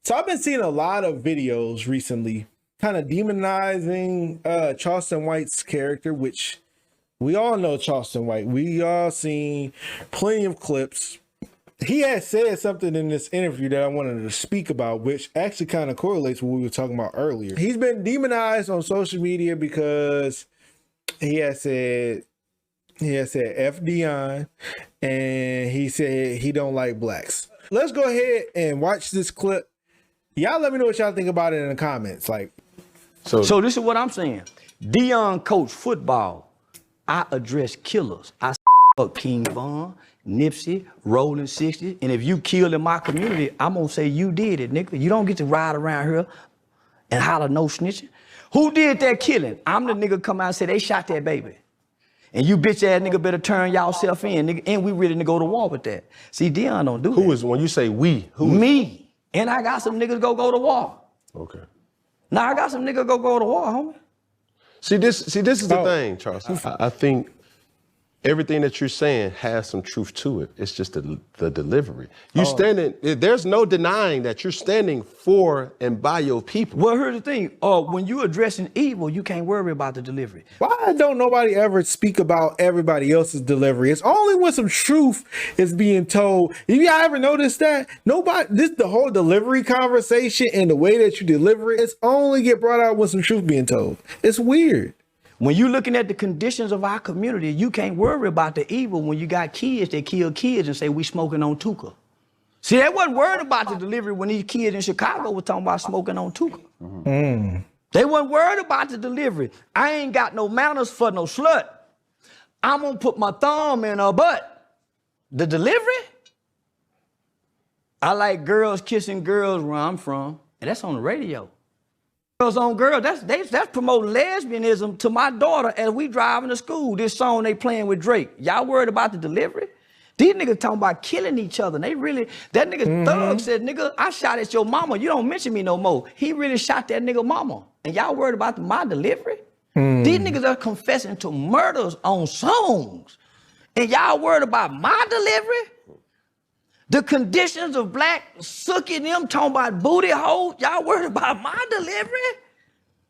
So I've been seeing a lot of videos recently kind of demonizing Charleston White's character, which we all know Charleston White. We all seen plenty of clips. He had said something in this interview that I wanted to speak about, which actually kind of correlates with what we were talking about earlier. He's been demonized on social media because he had said F Deion, and he said he don't like blacks. Let's go ahead and watch this clip. Y'all let me know what y'all think about it in the comments. So this is what I'm saying. Deion coached football. I address killers. I up King Von, Nipsey, Rolling 60s. And if you killed in my community, I'm gonna say you did it, nigga. You don't get to ride around here and holler no snitching. Who did that killing? I'm the nigga come out and say they shot that baby. And you bitch ass nigga better turn y'all self in, nigga. And we ready to go to war with that. See, Deion don't do that. Who is, when you say we, who is? Me. And I got some niggas go to war. Okay. Now I got some niggas go to war, homie. See, this is the thing, Charles. I think everything that you're saying has some truth to it. It's just the delivery. Standing, there's no denying that you're standing for and by your people. Well, here's the thing. When you addressing evil, you can't worry about the delivery. Why don't nobody ever speak about everybody else's delivery? It's only when some truth is being told. If y'all ever noticed that? The whole delivery conversation and the way that you deliver it, it's only get brought out when some truth being told. It's weird. When you're looking at the conditions of our community, you can't worry about the evil when you got kids that kill kids and say we smoking on Tuka. See, they wasn't worried about the delivery when these kids in Chicago were talking about smoking on Tuka. Mm-hmm. They wasn't worried about the delivery. I ain't got no manners for no slut. I'm gonna put my thumb in her butt. The delivery? I like girls kissing girls where I'm from, and that's on the radio. Girls on girls, that's promoting lesbianism to my daughter as we driving to school. This song they playing with Drake. Y'all worried about the delivery? These niggas talking about killing each other. They really, that nigga Thug said, nigga, I shot at your mama. You don't mention me no more. He really shot that nigga mama. And y'all worried about my delivery? These niggas are confessing to murders on songs. And y'all worried about my delivery? The conditions of black sucking them, talking about booty hole. Y'all worried about my delivery?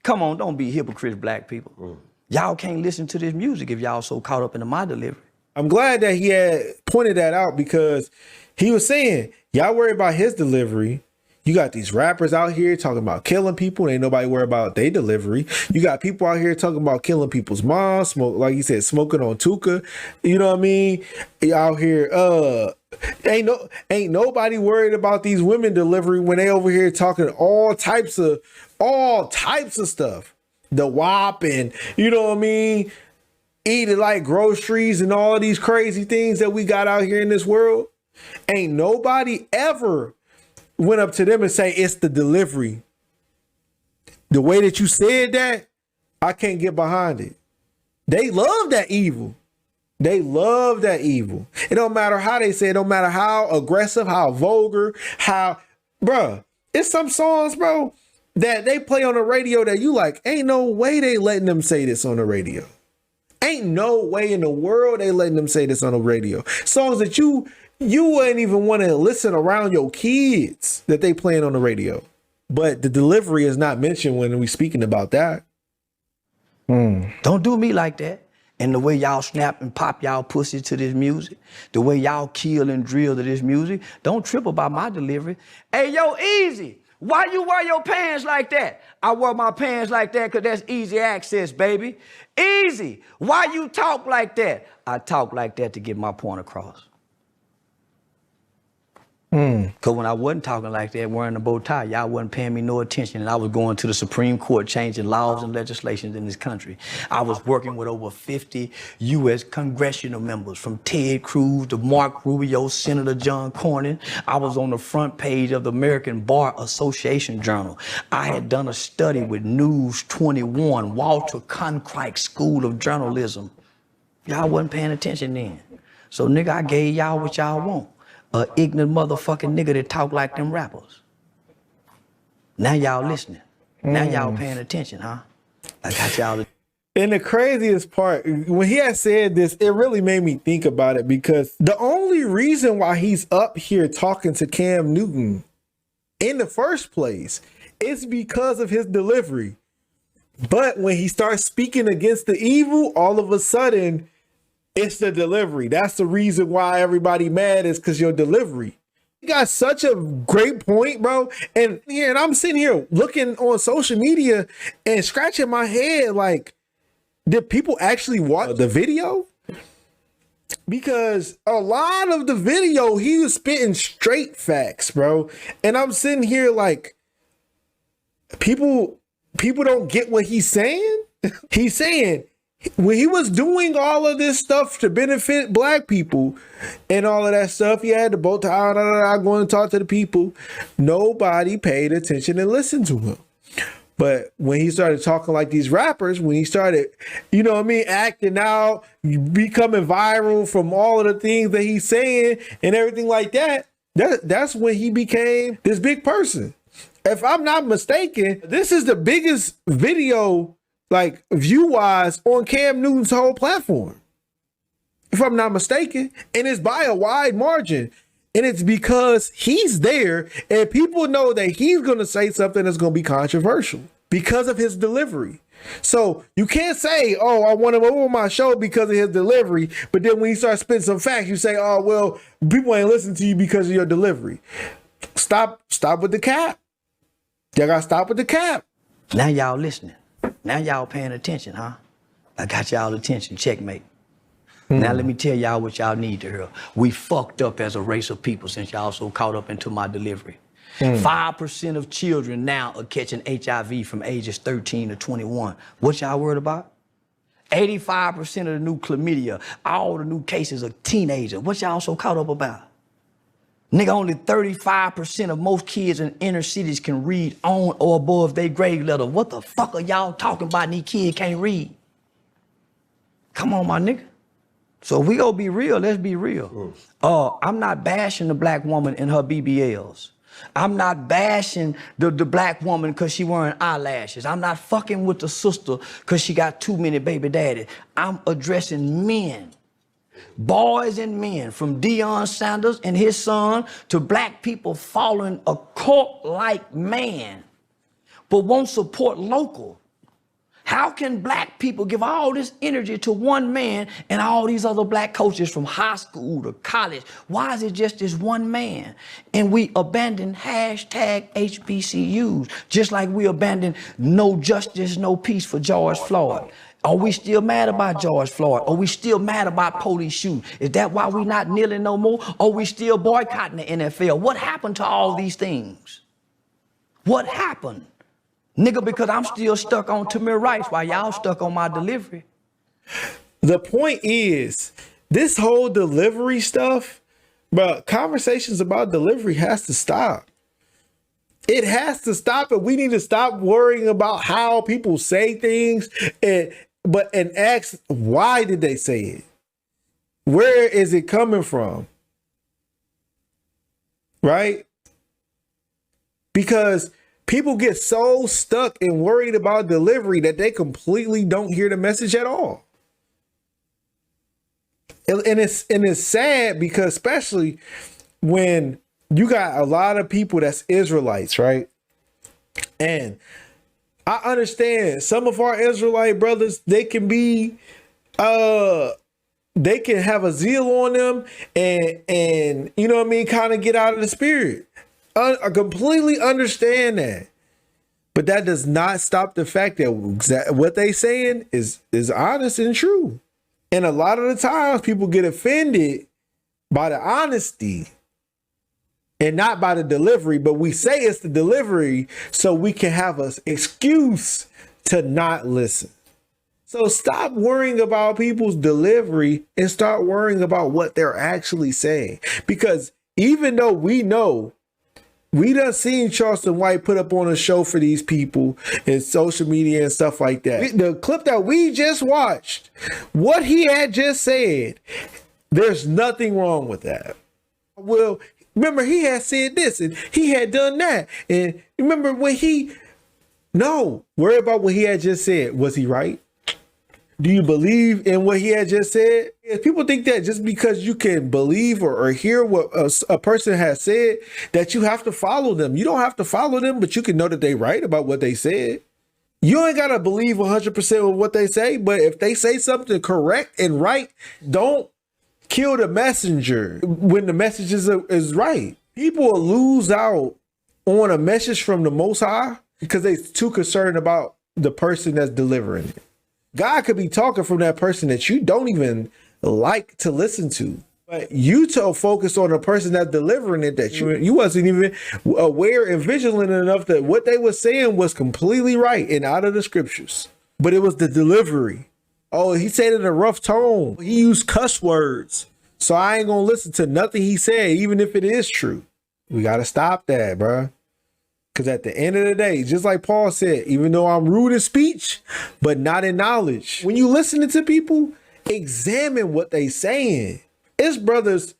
Come on, don't be hypocrites, black people. Y'all can't listen to this music if y'all so caught up in my delivery. I'm glad that he had pointed that out because he was saying, y'all worry about his delivery. You got these rappers out here talking about killing people. And ain't nobody worried about their delivery. You got people out here talking about killing people's moms, like you said, smoking on Tuka. You know what I mean? Out here, ain't nobody worried about these women delivery when they over here talking all types of stuff. The WAP and you know what I mean? Eating like groceries and all of these crazy things that we got out here in this world. Ain't nobody ever went up to them and say it's the delivery. The way that you said that, I can't get behind it. They love that evil. They love that evil. It don't matter how they say it, don't matter how aggressive, how vulgar, bruh, it's some songs, bro, that they play on the radio that you like, ain't no way they letting them say this on the radio. Ain't no way in the world they letting them say this on the radio. Songs that you wouldn't even want to listen around your kids that they playing on the radio. But the delivery is not mentioned when we speaking about that. Don't do me like that. And the way y'all snap and pop y'all pussy to this music, the way y'all kill and drill to this music, don't trip about my delivery. Hey, yo, Easy, why you wear your pants like that? I wear my pants like that because that's easy access, baby. Easy, why you talk like that? I talk like that to get my point across. Because when I wasn't talking like that, wearing a bow tie, y'all wasn't paying me no attention, and I was going to the Supreme Court changing laws and legislations in this country. I was working with over 50 U.S. congressional members, from Ted Cruz to Mark Rubio, Senator John Cornyn. I was on the front page of the American Bar Association Journal. I had done a study with News 21, Walter Cronkite School of Journalism. Y'all wasn't paying attention then. So, nigga, I gave y'all what y'all want. A ignorant motherfucking nigga that talk like them rappers. Now y'all listening. Now y'all paying attention, huh? I got y'all. And the craziest part, when he had said this, it really made me think about it because the only reason why he's up here talking to Cam Newton in the first place. It's because of his delivery. But when he starts speaking against the evil, all of a sudden, it's the delivery. That's the reason why everybody mad, is because your delivery. You got such a great point, bro. And I'm sitting here looking on social media and scratching my head like, did people actually watch the video? Because a lot of the video, he was spitting straight facts, bro. And I'm sitting here like, people don't get what he's saying. He's saying when he was doing all of this stuff to benefit black people and all of that stuff, he had the bow tie, going to talk to the people. Nobody paid attention and listened to him. But when he started talking like these rappers, when he started, you know what I mean, acting out, becoming viral from all of the things that he's saying and everything like that, that's when he became this big person. If I'm not mistaken, this is the biggest video, like view-wise, on Cam Newton's whole platform. If I'm not mistaken. And it's by a wide margin. And it's because he's there and people know that he's going to say something that's going to be controversial because of his delivery. So you can't say, oh, I want him over my show because of his delivery. But then when you start spitting some facts, you say, oh, well, people ain't listening to you because of your delivery. Stop with the cap. Y'all got to stop with the cap. Now y'all listening. Now y'all paying attention, huh? I got y'all attention. Checkmate. Now let me tell y'all what y'all need to hear. We fucked up as a race of people since y'all so caught up into my delivery. 5% of children now are catching HIV from ages 13 to 21. What y'all worried about? 85% of the new chlamydia, all the new cases of teenagers. What y'all so caught up about? Nigga, only 35% of most kids in inner cities can read on or above their grade level. What the fuck are y'all talking about and these kids can't read? Come on, my nigga. So if we gonna be real, let's be real. I'm not bashing the black woman in her BBLs. I'm not bashing the black woman because she wearing eyelashes. I'm not fucking with the sister because she got too many baby daddies. I'm addressing men, boys and men, from Deion Sanders and his son to black people following a cult-like man, but won't support local. How can black people give all this energy to one man and all these other black coaches from high school to college? Why is it just this one man? And we abandon hashtag HBCUs, just like we abandoned no justice, no peace for George Floyd. Are we still mad about George Floyd? Are we still mad about police shooting? Is that why we not kneeling no more? Are we still boycotting the NFL? What happened to all these things? What happened? Nigga, because I'm still stuck on Tamir Rice while y'all stuck on my delivery. The point is, this whole delivery stuff, bro, conversations about delivery has to stop. It has to stop, and we need to stop worrying about how people say things and ask, why did they say it? Where is it coming from? Right? Because people get so stuck and worried about delivery that they completely don't hear the message at all. And it's sad because especially when you got a lot of people that's Israelites, right? And I understand some of our Israelite brothers, they can be they can have a zeal on them and you know what I mean, kind of get out of the spirit. I completely understand that, but that does not stop the fact that what they saying is honest and true. And a lot of the times people get offended by the honesty and not by the delivery, but we say it's the delivery so we can have an excuse to not listen. So stop worrying about people's delivery and start worrying about what they're actually saying. Because even though we know, we done seen Charleston White put up on a show for these people in social media and stuff like that. The clip that we just watched, what he had just said, there's nothing wrong with that. Well, remember he had said this and he had done that. And remember when worry about what he had just said. Was he right? Do you believe in what he had just said? If people think that just because you can believe or hear what a person has said, that you have to follow them. You don't have to follow them, but you can know that they right about what they said. You ain't got to believe 100% of what they say, but if they say something correct and right, don't kill the messenger when the message is right. People will lose out on a message from the Most High because they're too concerned about the person that's delivering it. God could be talking from that person that you don't even like to listen to. But you to focus on the person that's delivering it, that you wasn't even aware and vigilant enough that what they were saying was completely right and out of the scriptures. But it was the delivery. Oh, he said it in a rough tone. He used cuss words. So I ain't gonna listen to nothing he said, even if it is true. We gotta stop that, bro. Because at the end of the day, just like Paul said, even though I'm rude in speech, but not in knowledge. When you listening to people, examine what they saying. It's brothers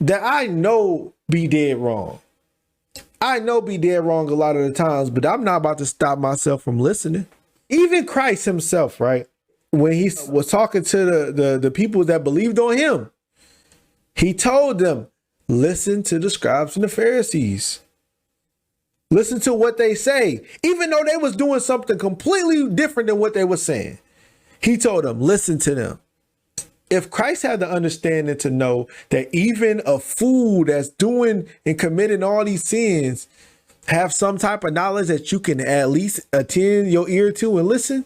that I know be dead wrong. I know be dead wrong a lot of the times, but I'm not about to stop myself from listening. Even Christ himself, right? When he was talking to the people that believed on him, he told them, listen to the scribes and the Pharisees. Listen to what they say, even though they was doing something completely different than what they were saying. He told them, listen to them. If Christ had the understanding to know that even a fool that's doing and committing all these sins have some type of knowledge that you can at least attend your ear to and listen,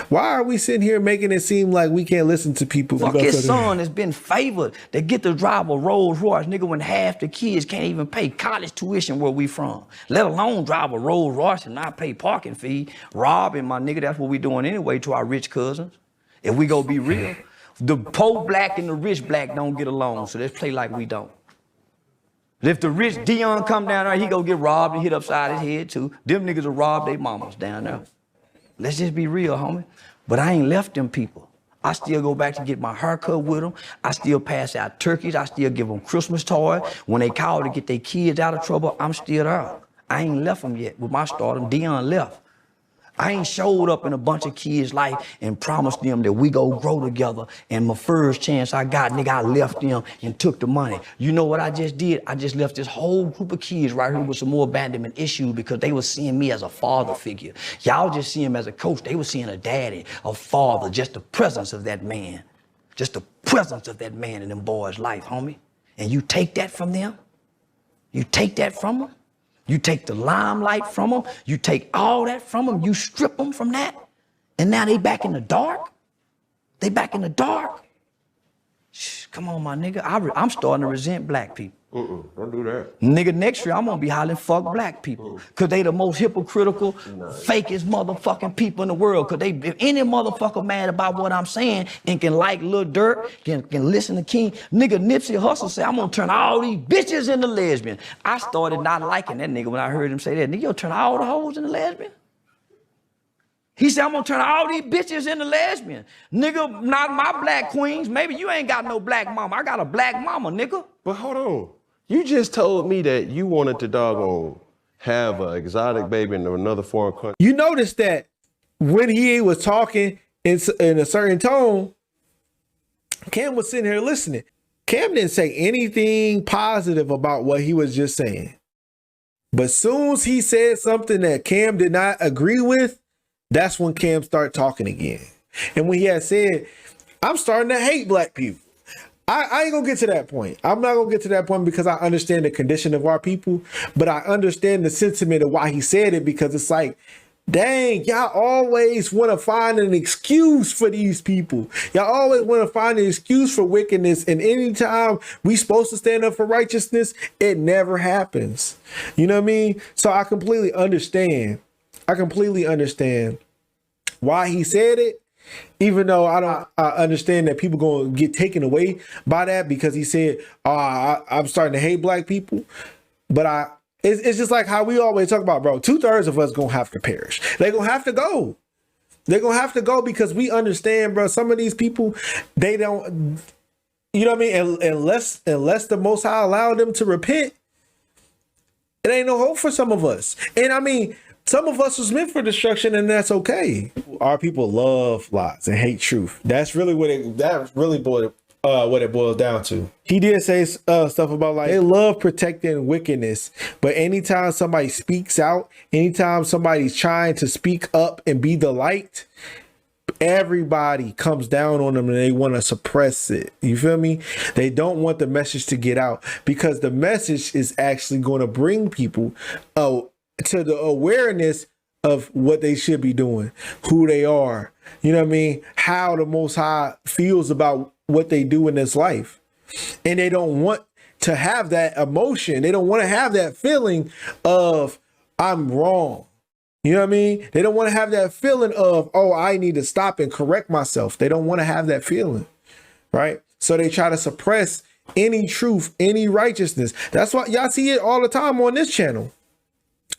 why are we sitting here making it seem like we can't listen to people? Fuck, his son has been favored to get to drive a Rolls Royce, nigga, when half the kids can't even pay college tuition where we from, let alone drive a Rolls Royce and not pay parking fee. Robbing, my nigga, that's what we doing anyway to our rich cousins. If we go be real, the poor black and the rich black don't get along, so let's play like we don't. If the rich Deion come down there, he go get robbed and hit upside his head too. Them niggas will rob their mamas down there. Let's just be real, homie. But I ain't left them people. I still go back to get my haircut with them. I still pass out turkeys. I still give them Christmas toys. When they call to get their kids out of trouble, I'm still there. I ain't left them yet. With my stardom, Deion left. I ain't showed up in a bunch of kids' life and promised them that we go grow together. And my first chance I got, nigga, I left them and took the money. You know what I just did? I just left this whole group of kids right here with some more abandonment issues because they were seeing me as a father figure. Y'all just see him as a coach. They were seeing a daddy, a father, just the presence of that man. Just the presence of that man in them boys' life, homie. And you take that from them? You take that from them? You take the limelight from them. You take all that from them. You strip them from that. And now they back in the dark. They back in the dark. Shh, come on, my nigga. I'm starting to resent black people. Don't do that. Nigga, next year I'm gonna be hollering fuck black people. Cause they the most hypocritical, fakest motherfucking people in the world. Cause if any motherfucker mad about what I'm saying and can like Lil Durk, can listen to King, nigga Nipsey Hussle say, I'm gonna turn all these bitches into lesbian. I started not liking that nigga when I heard him say that. Nigga, you'll turn all the hoes into lesbian? He said, I'm gonna turn all these bitches into lesbian. Nigga, not my black queens. Maybe you ain't got no black mama. I got a black mama, nigga. But hold on. You just told me that you wanted to doggone have an exotic baby in another foreign country. You notice that when he was talking in a certain tone, Cam was sitting here listening. Cam didn't say anything positive about what he was just saying. But soon as he said something that Cam did not agree with, that's when Cam started talking again. And when he had said, I'm starting to hate black people. I ain't gonna get to that point. I'm not gonna get to that point because I understand the condition of our people, but I understand the sentiment of why he said it, because it's like, dang, y'all always want to find an excuse for these people. Y'all always want to find an excuse for wickedness. And anytime we supposed to stand up for righteousness, it never happens. You know what I mean? So I completely understand. Why he said it. Even though I understand that people gonna get taken away by that because he said, I'm starting to hate black people. But it's just like how we always talk about, bro, 2/3 of us gonna have to perish. They're gonna have to go. They're gonna have to go because we understand, bro, some of these people, they don't, you know what I mean? Unless the Most High allow them to repent, it ain't no hope for some of us. And I mean, some of us was meant for destruction, and that's okay. Our people love lies and hate truth. That's really what it boils down to. He did say stuff about like they love protecting wickedness, but anytime somebody speaks out, anytime somebody's trying to speak up and be the light, everybody comes down on them and they want to suppress it. You feel me? They don't want the message to get out because the message is actually going to bring people to the awareness of what they should be doing, who they are, you know what I mean? How the Most High feels about what they do in this life. And they don't want to have that emotion. They don't want to have that feeling of I'm wrong. You know what I mean? They don't want to have that feeling of, oh, I need to stop and correct myself. They don't want to have that feeling, right? So they try to suppress any truth, any righteousness. That's why y'all see it all the time on this channel.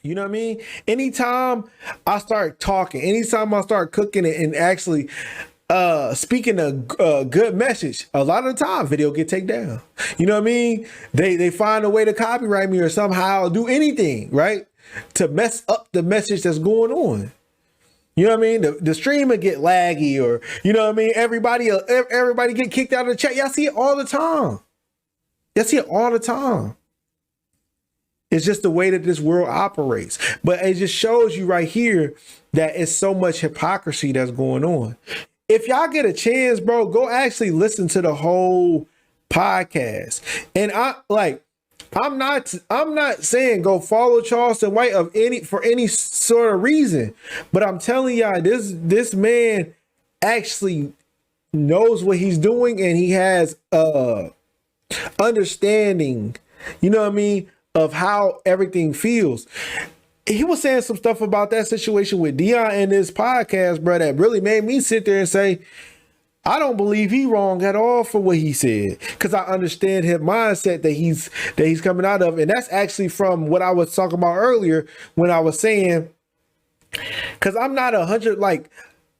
You know what I mean? Anytime I start talking, anytime I start cooking it and actually speaking a good message, a lot of the time video get taken down. You know what I mean? They find a way to copyright me or somehow do anything, right? To mess up the message that's going on. You know what I mean? The stream will get laggy, or you know what I mean? Everybody get kicked out of the chat. Y'all see it all the time. Y'all see it all the time. It's just the way that this world operates. But it just shows you right here that it's so much hypocrisy that's going on. If y'all get a chance, bro, go actually listen to the whole podcast. And I'm not saying go follow Charleston White for any sort of reason, but I'm telling y'all this man actually knows what he's doing, and he has understanding, you know what I mean, of how everything feels. He was saying some stuff about that situation with Deion in this podcast, bro, that really made me sit there and say, I don't believe he wrong at all for what he said, because I understand his mindset that he's coming out of. And that's actually from what I was talking about earlier when I was saying, because I'm not 100, like,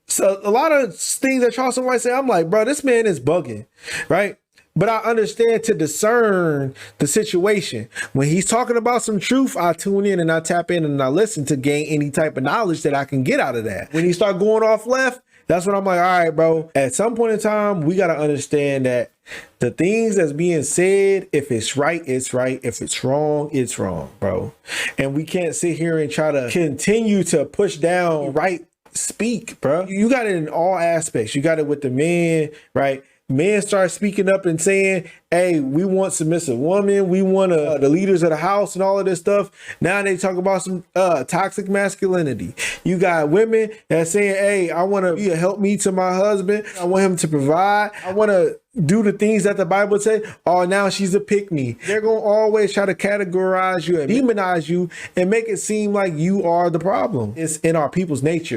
so a lot of things that Charleston White say, I'm like, bro, this man is bugging, right? But I understand to discern the situation. When he's talking about some truth, I tune in and I tap in and I listen to gain any type of knowledge that I can get out of that. When he start going off left, that's when I'm like, all right, bro, at some point in time, we got to understand that the things that's being said, if it's right, it's right. If it's wrong, it's wrong, bro. And we can't sit here and try to continue to push down right speak, bro. You got it in all aspects. You got it with the men, right? Men start speaking up and saying, hey, we want submissive women. We want the leaders of the house and all of this stuff. Now they talk about some toxic masculinity. You got women that saying, hey, I want to be a helpmeet to my husband. I want him to provide. I want to do the things that the Bible says. Oh, now she's a pick-me. They're going to always try to categorize you and demonize you and make it seem like you are the problem. It's in our people's nature.